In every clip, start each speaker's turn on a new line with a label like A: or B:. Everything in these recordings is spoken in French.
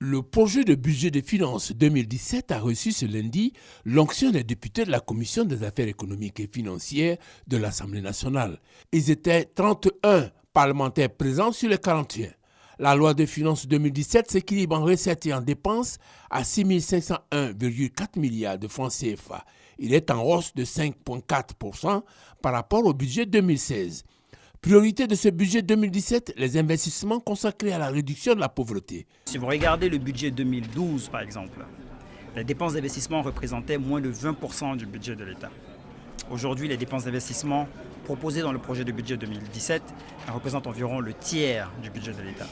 A: Le projet de budget des finances 2017 a reçu ce lundi l'onction des députés de la Commission des affaires économiques et financières de l'Assemblée nationale. Ils étaient 31 parlementaires présents sur les 41. La loi de finances 2017 s'équilibre en recettes et en dépenses à 6 501,4 milliards de francs CFA. Il est en hausse de 5,4% par rapport au budget 2016. Priorité de ce budget 2017, les investissements consacrés à la réduction de la pauvreté.
B: Si vous regardez le budget 2012, par exemple, les dépenses d'investissement représentaient moins de 20% du budget de l'État. Aujourd'hui, les dépenses d'investissement proposées dans le projet de budget 2017 représentent environ le tiers du budget de l'État.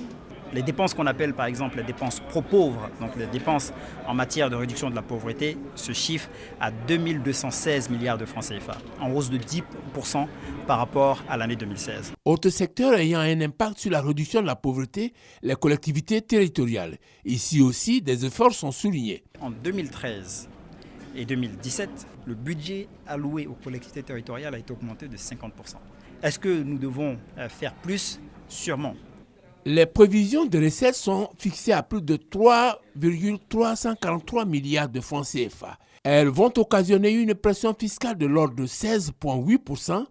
B: Les dépenses qu'on appelle par exemple les dépenses pro-pauvres, donc les dépenses en matière de réduction de la pauvreté, se chiffrent à 2216 milliards de francs CFA, en hausse de 10% par rapport à l'année 2016.
A: Autre secteur ayant un impact sur la réduction de la pauvreté, les collectivités territoriales. Ici aussi, des efforts sont soulignés.
B: En 2013 et 2017, le budget alloué aux collectivités territoriales a été augmenté de 50%. Est-ce que nous devons faire plus? Sûrement.
A: Les prévisions de recettes sont fixées à plus de 3,343 milliards de francs CFA. Elles vont occasionner une pression fiscale de l'ordre de 16,8%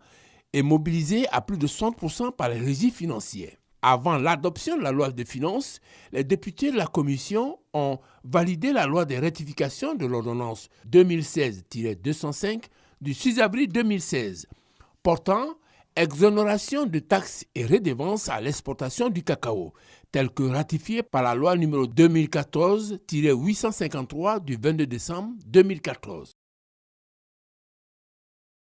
A: et mobilisée à plus de 60% par les régies financières. Avant l'adoption de la loi de finances, les députés de la Commission ont validé la loi de rectification de l'ordonnance 2016-205 du 6 avril 2016, portant exonération de taxes et redevances à l'exportation du cacao, telle que ratifiée par la loi numéro 2014-853 du 22 décembre 2014.